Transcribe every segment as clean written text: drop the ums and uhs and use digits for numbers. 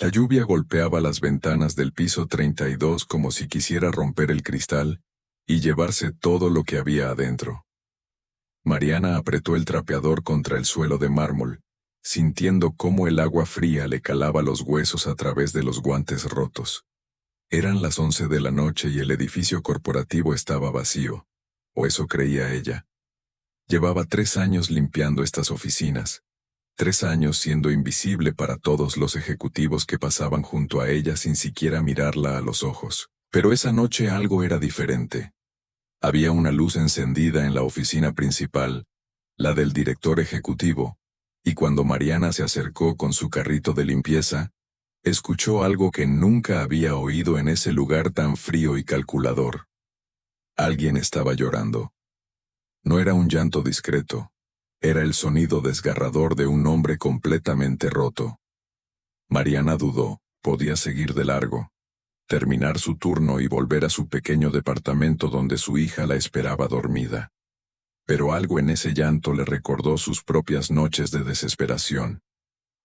La lluvia golpeaba las ventanas del piso 32 como si quisiera romper el cristal y llevarse todo lo que había adentro. Mariana apretó el trapeador contra el suelo de mármol, sintiendo cómo el agua fría le calaba los huesos a través de los guantes rotos. Eran las 11 de la noche y el edificio corporativo estaba vacío, o eso creía ella. Llevaba 3 años limpiando estas oficinas, 3 años siendo invisible para todos los ejecutivos que pasaban junto a ella sin siquiera mirarla a los ojos. Pero esa noche algo era diferente. Había una luz encendida en la oficina principal, la del director ejecutivo, y cuando Mariana se acercó con su carrito de limpieza, escuchó algo que nunca había oído en ese lugar tan frío y calculador. Alguien estaba llorando. No era un llanto discreto, era el sonido desgarrador de un hombre completamente roto. Mariana dudó, podía seguir de largo, terminar su turno y volver a su pequeño departamento donde su hija la esperaba dormida. Pero algo en ese llanto le recordó sus propias noches de desesperación,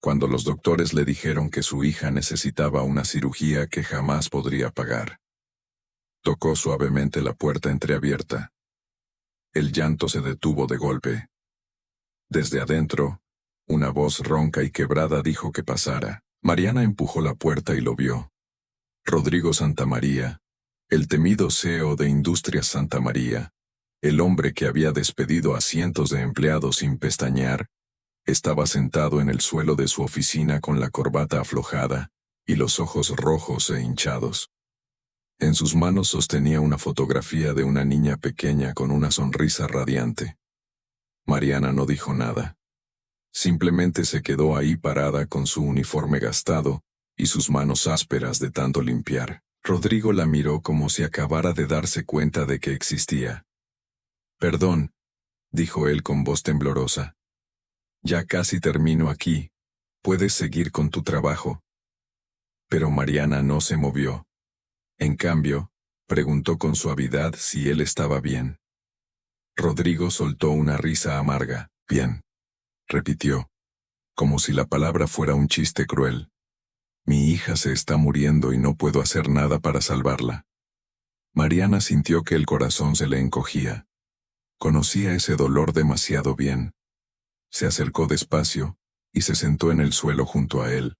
cuando los doctores le dijeron que su hija necesitaba una cirugía que jamás podría pagar. Tocó suavemente la puerta entreabierta. El llanto se detuvo de golpe. Desde adentro, una voz ronca y quebrada dijo que pasara. Mariana empujó la puerta y lo vio. Rodrigo Santamaría, el temido CEO de Industrias Santamaría, el hombre que había despedido a cientos de empleados sin pestañear, estaba sentado en el suelo de su oficina con la corbata aflojada y los ojos rojos e hinchados. En sus manos sostenía una fotografía de una niña pequeña con una sonrisa radiante. Mariana no dijo nada. Simplemente se quedó ahí parada con su uniforme gastado y sus manos ásperas de tanto limpiar. Rodrigo la miró como si acabara de darse cuenta de que existía. «Perdón», dijo él con voz temblorosa. «Ya casi termino aquí. ¿Puedes seguir con tu trabajo?» Pero Mariana no se movió. En cambio, preguntó con suavidad si él estaba bien. Rodrigo soltó una risa amarga. «Bien», repitió, como si la palabra fuera un chiste cruel. «Mi hija se está muriendo y no puedo hacer nada para salvarla». Mariana sintió que el corazón se le encogía. Conocía ese dolor demasiado bien. Se acercó despacio y se sentó en el suelo junto a él,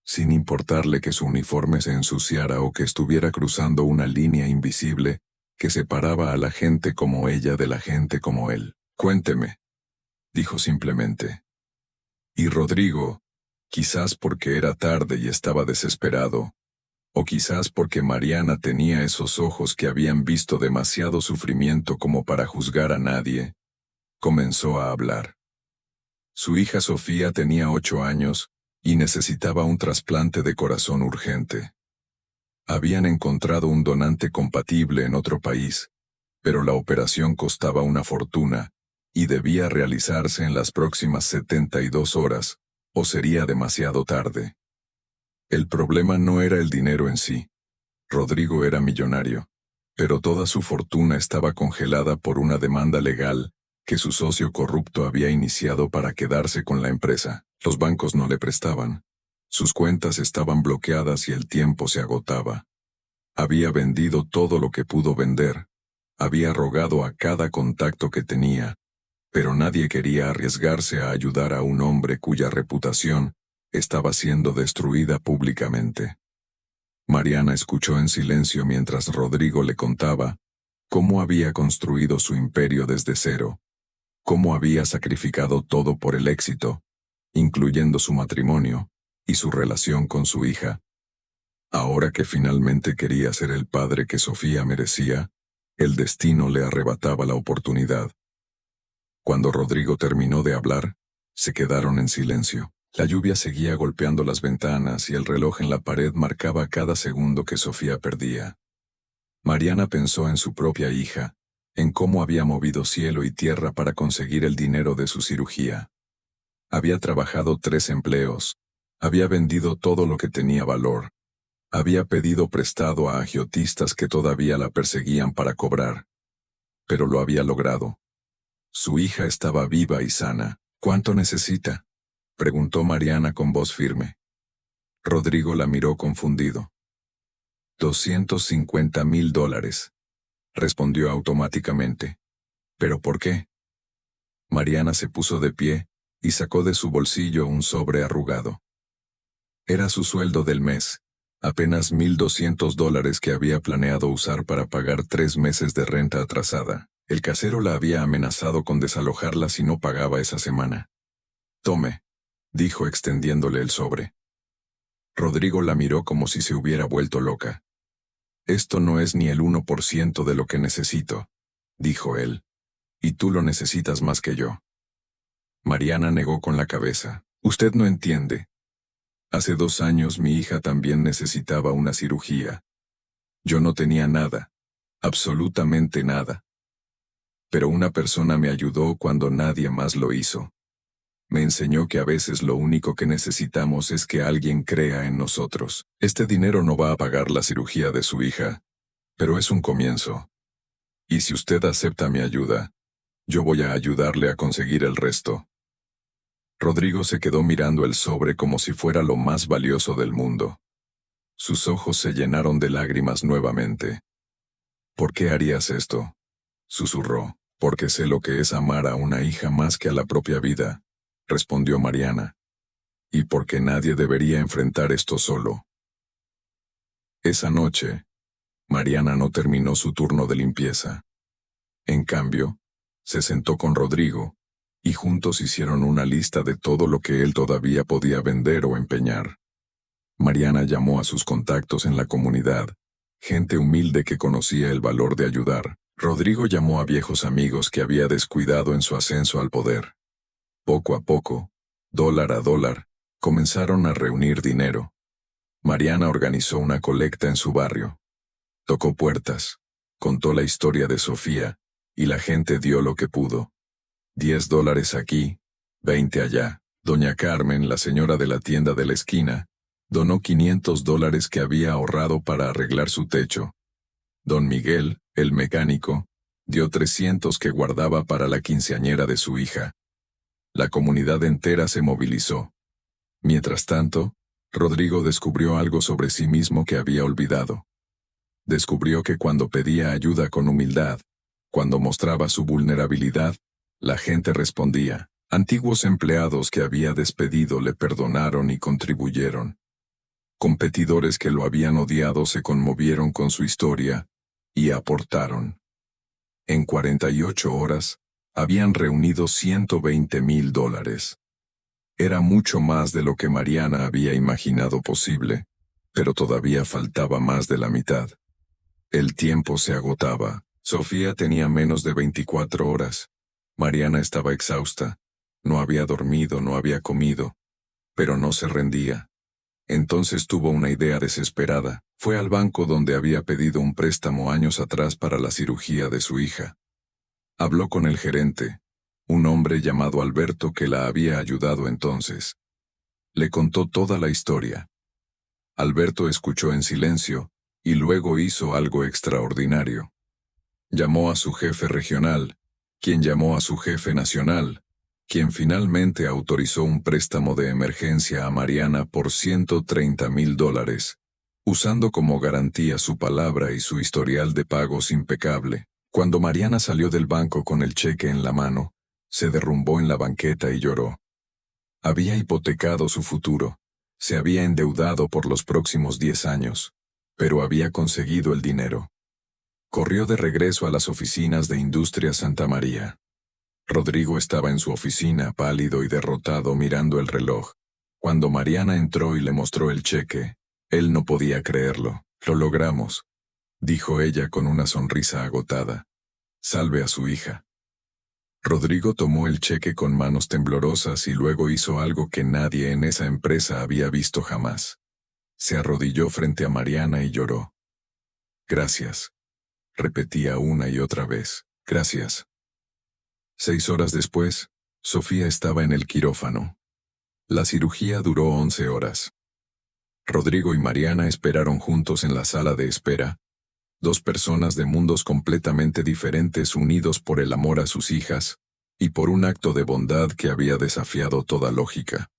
sin importarle que su uniforme se ensuciara o que estuviera cruzando una línea invisible que separaba a la gente como ella de la gente como él. «Cuénteme», dijo simplemente. Y Rodrigo, quizás porque era tarde y estaba desesperado, o quizás porque Mariana tenía esos ojos que habían visto demasiado sufrimiento como para juzgar a nadie, comenzó a hablar. Su hija Sofía tenía 8 años y necesitaba un trasplante de corazón urgente. Habían encontrado un donante compatible en otro país, pero la operación costaba una fortuna y debía realizarse en las próximas 72 horas, o sería demasiado tarde. El problema no era el dinero en sí. Rodrigo era millonario, pero toda su fortuna estaba congelada por una demanda legal que su socio corrupto había iniciado para quedarse con la empresa. Los bancos no le prestaban. Sus cuentas estaban bloqueadas y el tiempo se agotaba. Había vendido todo lo que pudo vender. Había rogado a cada contacto que tenía, pero nadie quería arriesgarse a ayudar a un hombre cuya reputación estaba siendo destruida públicamente. Mariana escuchó en silencio mientras Rodrigo le contaba cómo había construido su imperio desde cero, cómo había sacrificado todo por el éxito, incluyendo su matrimonio y su relación con su hija. Ahora que finalmente quería ser el padre que Sofía merecía, el destino le arrebataba la oportunidad. Cuando Rodrigo terminó de hablar, se quedaron en silencio. La lluvia seguía golpeando las ventanas y el reloj en la pared marcaba cada segundo que Sofía perdía. Mariana pensó en su propia hija, en cómo había movido cielo y tierra para conseguir el dinero de su cirugía. Había trabajado 3 empleos, había vendido todo lo que tenía valor, había pedido prestado a agiotistas que todavía la perseguían para cobrar. Pero lo había logrado. Su hija estaba viva y sana. «¿Cuánto necesita?», preguntó Mariana con voz firme. Rodrigo la miró confundido. $250,000, respondió automáticamente. ¿Pero por qué? Mariana se puso de pie y sacó de su bolsillo un sobre arrugado. Era su sueldo del mes, apenas $1,200 que había planeado usar para pagar 3 meses de renta atrasada. El casero la había amenazado con desalojarla si no pagaba esa semana. Tome, dijo extendiéndole el sobre. Rodrigo la miró como si se hubiera vuelto loca. Esto no es ni el 1% de lo que necesito, dijo él. Y tú lo necesitas más que yo. Mariana negó con la cabeza. Usted no entiende. Hace 2 años mi hija también necesitaba una cirugía. Yo no tenía nada, absolutamente nada. Pero una persona me ayudó cuando nadie más lo hizo. Me enseñó que a veces lo único que necesitamos es que alguien crea en nosotros. Este dinero no va a pagar la cirugía de su hija, pero es un comienzo. Y si usted acepta mi ayuda, yo voy a ayudarle a conseguir el resto. Rodrigo se quedó mirando el sobre como si fuera lo más valioso del mundo. Sus ojos se llenaron de lágrimas nuevamente. ¿Por qué harías esto?, susurró. Porque sé lo que es amar a una hija más que a la propia vida, respondió Mariana. Y porque nadie debería enfrentar esto solo. Esa noche, Mariana no terminó su turno de limpieza. En cambio, se sentó con Rodrigo, y juntos hicieron una lista de todo lo que él todavía podía vender o empeñar. Mariana llamó a sus contactos en la comunidad, gente humilde que conocía el valor de ayudar. Rodrigo llamó a viejos amigos que había descuidado en su ascenso al poder. Poco a poco, dólar a dólar, comenzaron a reunir dinero. Mariana organizó una colecta en su barrio. Tocó puertas, contó la historia de Sofía, y la gente dio lo que pudo. $10 aquí, 20 allá. Doña Carmen, la señora de la tienda de la esquina, donó $500 que había ahorrado para arreglar su techo. Don Miguel, el mecánico, dio 300 que guardaba para la quinceañera de su hija. La comunidad entera se movilizó. Mientras tanto, Rodrigo descubrió algo sobre sí mismo que había olvidado. Descubrió que cuando pedía ayuda con humildad, cuando mostraba su vulnerabilidad, la gente respondía. Antiguos empleados que había despedido le perdonaron y contribuyeron. Competidores que lo habían odiado se conmovieron con su historia y aportaron. En 48 horas, habían reunido $120,000. Era mucho más de lo que Mariana había imaginado posible, pero todavía faltaba más de la mitad. El tiempo se agotaba. Sofía tenía menos de 24 horas. Mariana estaba exhausta. No había dormido, no había comido. Pero no se rendía. Entonces tuvo una idea desesperada. Fue al banco donde había pedido un préstamo años atrás para la cirugía de su hija. Habló con el gerente, un hombre llamado Alberto que la había ayudado entonces. Le contó toda la historia. Alberto escuchó en silencio, y luego hizo algo extraordinario. Llamó a su jefe regional, quien llamó a su jefe nacional, quien finalmente autorizó un préstamo de emergencia a Mariana por $130,000, usando como garantía su palabra y su historial de pagos impecable. Cuando Mariana salió del banco con el cheque en la mano, se derrumbó en la banqueta y lloró. Había hipotecado su futuro, se había endeudado por los próximos 10 años, pero había conseguido el dinero. Corrió de regreso a las oficinas de Industria Santa María. Rodrigo estaba en su oficina, pálido y derrotado, mirando el reloj. Cuando Mariana entró y le mostró el cheque, él no podía creerlo. «Lo logramos», dijo ella con una sonrisa agotada. «Salve a su hija». Rodrigo tomó el cheque con manos temblorosas y luego hizo algo que nadie en esa empresa había visto jamás. Se arrodilló frente a Mariana y lloró. «Gracias», repetía una y otra vez. «Gracias». 6 horas después, Sofía estaba en el quirófano. La cirugía duró 11 horas. Rodrigo y Mariana esperaron juntos en la sala de espera, 2 personas de mundos completamente diferentes unidos por el amor a sus hijas, y por un acto de bondad que había desafiado toda lógica.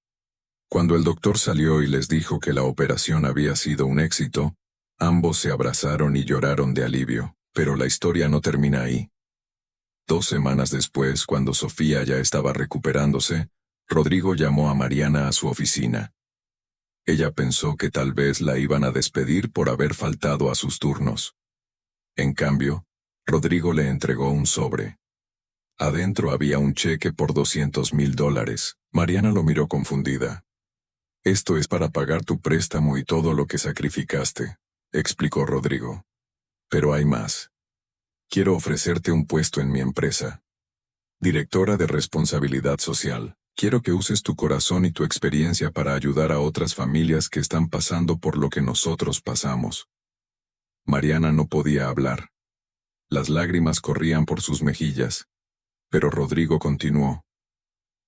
Cuando el doctor salió y les dijo que la operación había sido un éxito, ambos se abrazaron y lloraron de alivio, pero la historia no termina ahí. 2 semanas después, cuando Sofía ya estaba recuperándose, Rodrigo llamó a Mariana a su oficina. Ella pensó que tal vez la iban a despedir por haber faltado a sus turnos. En cambio, Rodrigo le entregó un sobre. Adentro había un cheque por $200,000. Mariana lo miró confundida. «Esto es para pagar tu préstamo y todo lo que sacrificaste», explicó Rodrigo. «Pero hay más. Quiero ofrecerte un puesto en mi empresa. Directora de Responsabilidad Social. Quiero que uses tu corazón y tu experiencia para ayudar a otras familias que están pasando por lo que nosotros pasamos». Mariana no podía hablar. Las lágrimas corrían por sus mejillas. Pero Rodrigo continuó.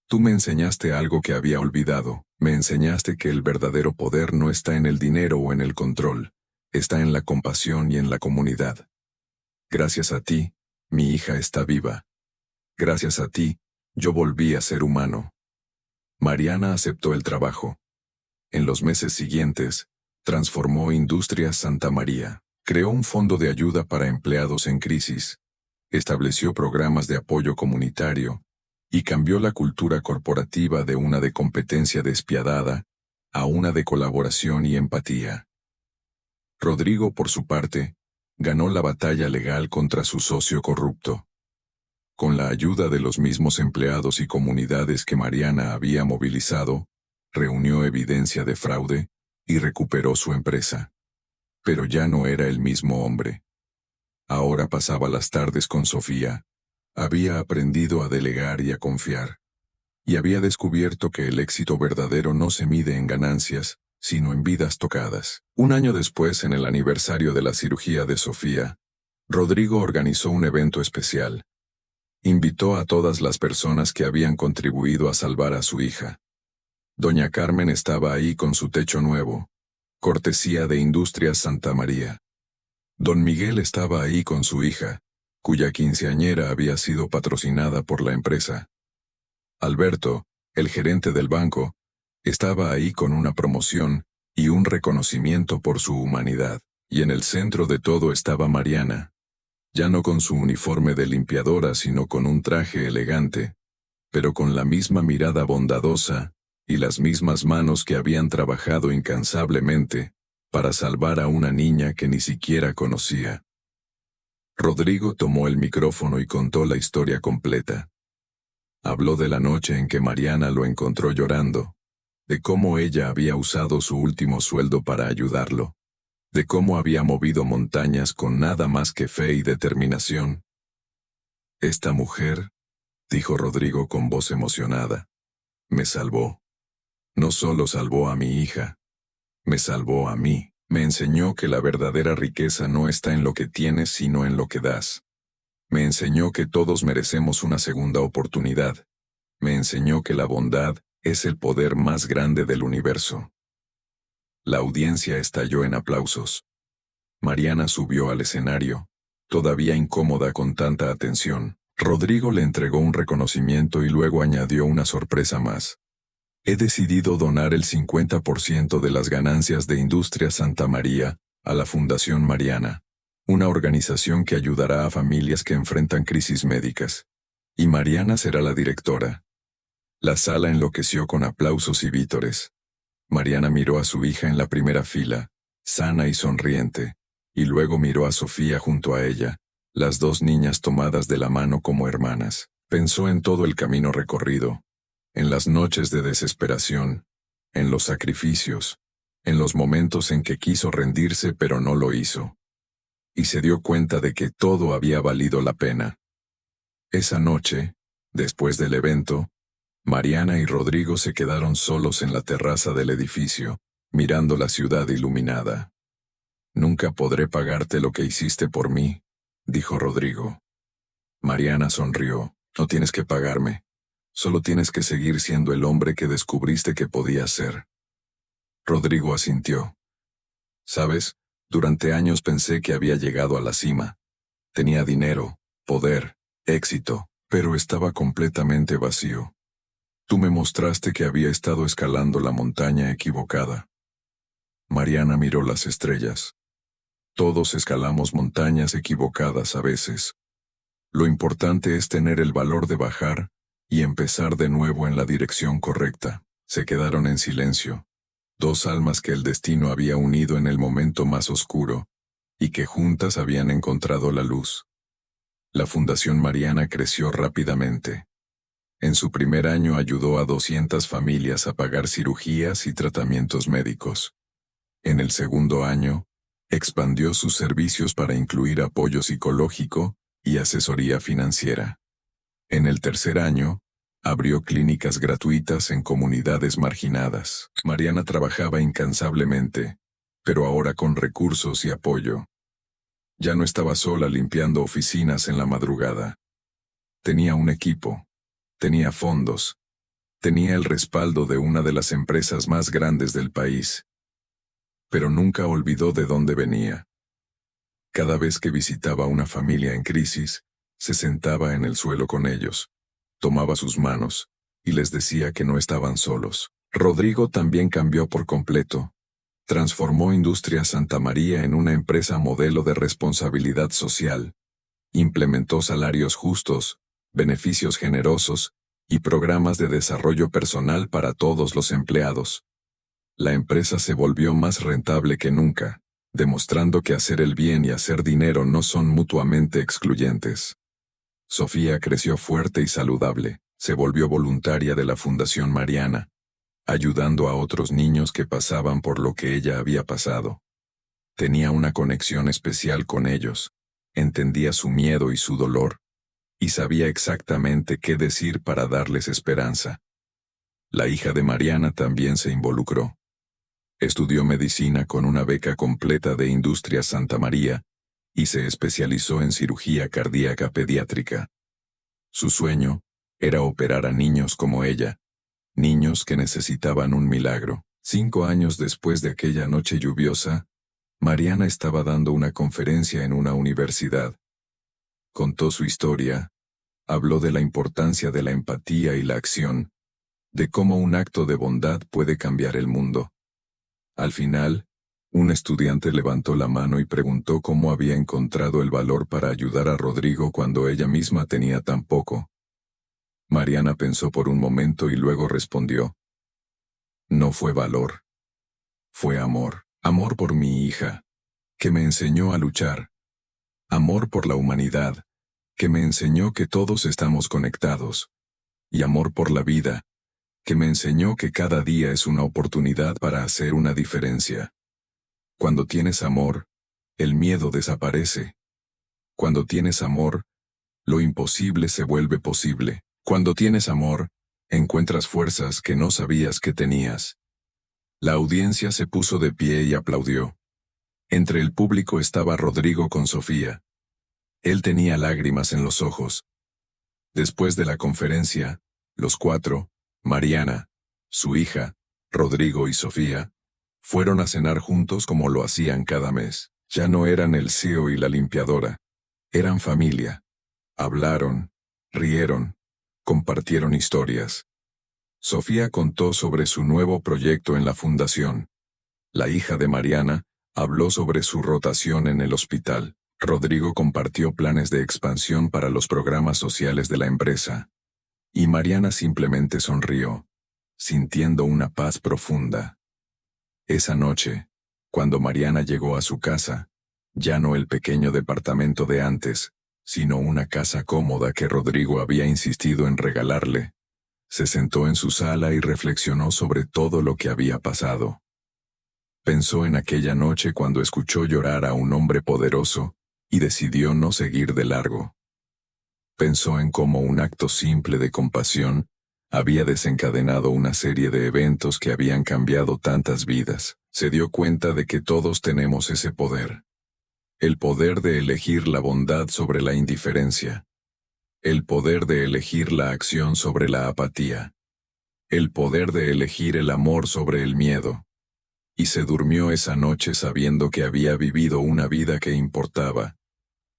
«Tú me enseñaste algo que había olvidado. Me enseñaste que el verdadero poder no está en el dinero o en el control. Está en la compasión y en la comunidad. Gracias a ti, mi hija está viva. Gracias a ti, yo volví a ser humano». Mariana aceptó el trabajo. En los meses siguientes, transformó Industrias Santa María. Creó un fondo de ayuda para empleados en crisis. Estableció programas de apoyo comunitario y cambió la cultura corporativa de una de competencia despiadada a una de colaboración y empatía. Rodrigo, por su parte, ganó la batalla legal contra su socio corrupto. Con la ayuda de los mismos empleados y comunidades que Mariana había movilizado, reunió evidencia de fraude y recuperó su empresa. Pero ya no era el mismo hombre. Ahora pasaba las tardes con Sofía. Había aprendido a delegar y a confiar. Y había descubierto que el éxito verdadero no se mide en ganancias, sino en vidas tocadas. Un año después, en el aniversario de la cirugía de Sofía, Rodrigo organizó un evento especial. Invitó a todas las personas que habían contribuido a salvar a su hija. Doña Carmen estaba ahí con su techo nuevo, cortesía de Industrias Santa María. Don Miguel estaba ahí con su hija, cuya quinceañera había sido patrocinada por la empresa. Alberto, el gerente del banco, estaba ahí con una promoción y un reconocimiento por su humanidad. Y en el centro de todo estaba Mariana, ya no con su uniforme de limpiadora sino con un traje elegante, pero con la misma mirada bondadosa y las mismas manos que habían trabajado incansablemente para salvar a una niña que ni siquiera conocía. Rodrigo tomó el micrófono y contó la historia completa. Habló de la noche en que Mariana lo encontró llorando, de cómo ella había usado su último sueldo para ayudarlo, de cómo había movido montañas con nada más que fe y determinación. «Esta mujer», dijo Rodrigo con voz emocionada, «me salvó. No solo salvó a mi hija, me salvó a mí. Me enseñó que la verdadera riqueza no está en lo que tienes sino en lo que das. Me enseñó que todos merecemos una segunda oportunidad. Me enseñó que la bondad es el poder más grande del universo». La audiencia estalló en aplausos. Mariana subió al escenario, todavía incómoda con tanta atención. Rodrigo le entregó un reconocimiento y luego añadió una sorpresa más. «He decidido donar el 50% de las ganancias de Industrias Santa María a la Fundación Mariana, una organización que ayudará a familias que enfrentan crisis médicas. Y Mariana será la directora». La sala enloqueció con aplausos y vítores. Mariana miró a su hija en la primera fila, sana y sonriente, y luego miró a Sofía junto a ella, las dos niñas tomadas de la mano como hermanas. Pensó en todo el camino recorrido, en las noches de desesperación, en los sacrificios, en los momentos en que quiso rendirse pero no lo hizo. Y se dio cuenta de que todo había valido la pena. Esa noche, después del evento, Mariana y Rodrigo se quedaron solos en la terraza del edificio, mirando la ciudad iluminada. «Nunca podré pagarte lo que hiciste por mí», dijo Rodrigo. Mariana sonrió. «No tienes que pagarme. Solo tienes que seguir siendo el hombre que descubriste que podías ser». Rodrigo asintió. «Sabes, durante años pensé que había llegado a la cima. Tenía dinero, poder, éxito, pero estaba completamente vacío. Tú me mostraste que había estado escalando la montaña equivocada. Mariana miró las estrellas. Todos escalamos montañas equivocadas a veces. Lo importante es tener el valor de bajar y empezar de nuevo en la dirección correcta. Se quedaron en silencio. Dos almas que el destino había unido en el momento más oscuro, y que juntas habían encontrado la luz. La Fundación Mariana creció rápidamente. En su primer año ayudó a 200 familias a pagar cirugías y tratamientos médicos. En el segundo año, expandió sus servicios para incluir apoyo psicológico y asesoría financiera. En el tercer año, abrió clínicas gratuitas en comunidades marginadas. Mariana trabajaba incansablemente, pero ahora con recursos y apoyo. Ya no estaba sola limpiando oficinas en la madrugada. Tenía un equipo, tenía fondos, tenía el respaldo de una de las empresas más grandes del país. Pero nunca olvidó de dónde venía. Cada vez que visitaba una familia en crisis, se sentaba en el suelo con ellos, tomaba sus manos, y les decía que no estaban solos. Rodrigo también cambió por completo. Transformó Industria Santa María en una empresa modelo de responsabilidad social. Implementó salarios justos, beneficios generosos, y programas de desarrollo personal para todos los empleados. La empresa se volvió más rentable que nunca, demostrando que hacer el bien y hacer dinero no son mutuamente excluyentes. Sofía creció fuerte y saludable, se volvió voluntaria de la Fundación Mariana, ayudando a otros niños que pasaban por lo que ella había pasado. Tenía una conexión especial con ellos, entendía su miedo y su dolor, y sabía exactamente qué decir para darles esperanza. La hija de Mariana también se involucró. Estudió medicina con una beca completa de Industria Santa María, y se especializó en cirugía cardíaca pediátrica. Su sueño era operar a niños como ella, niños que necesitaban un milagro. 5 años después de aquella noche lluviosa, Mariana estaba dando una conferencia en una universidad. Contó su historia, habló de la importancia de la empatía y la acción, de cómo un acto de bondad puede cambiar el mundo. Al final, un estudiante levantó la mano y preguntó cómo había encontrado el valor para ayudar a Rodrigo cuando ella misma tenía tan poco. Mariana pensó por un momento y luego respondió: no fue valor. Fue amor. Amor por mi hija, que me enseñó a luchar. Amor por la humanidad, que me enseñó que todos estamos conectados. Y amor por la vida, que me enseñó que cada día es una oportunidad para hacer una diferencia. Cuando tienes amor, el miedo desaparece. Cuando tienes amor, lo imposible se vuelve posible. Cuando tienes amor, encuentras fuerzas que no sabías que tenías. La audiencia se puso de pie y aplaudió. Entre el público estaba Rodrigo con Sofía. Él tenía lágrimas en los ojos. Después de la conferencia, los 4, Mariana, su hija, Rodrigo y Sofía, fueron a cenar juntos como lo hacían cada mes. Ya no eran el CEO y la limpiadora. Eran familia. Hablaron, rieron, compartieron historias. Sofía contó sobre su nuevo proyecto en la fundación. La hija de Mariana habló sobre su rotación en el hospital. Rodrigo compartió planes de expansión para los programas sociales de la empresa. Y Mariana simplemente sonrió, sintiendo una paz profunda. Esa noche, cuando Mariana llegó a su casa, ya no el pequeño departamento de antes, sino una casa cómoda que Rodrigo había insistido en regalarle, se sentó en su sala y reflexionó sobre todo lo que había pasado. Pensó en aquella noche cuando escuchó llorar a un hombre poderoso, y decidió no seguir de largo. Pensó en cómo un acto simple de compasión había desencadenado una serie de eventos que habían cambiado tantas vidas. Se dio cuenta de que todos tenemos ese poder. El poder de elegir la bondad sobre la indiferencia. El poder de elegir la acción sobre la apatía. El poder de elegir el amor sobre el miedo. Y se durmió esa noche sabiendo que había vivido una vida que importaba.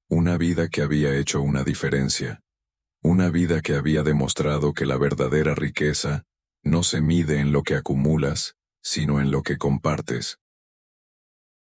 Una vida que había hecho una diferencia. Una vida que había demostrado que la verdadera riqueza no se mide en lo que acumulas, sino en lo que compartes.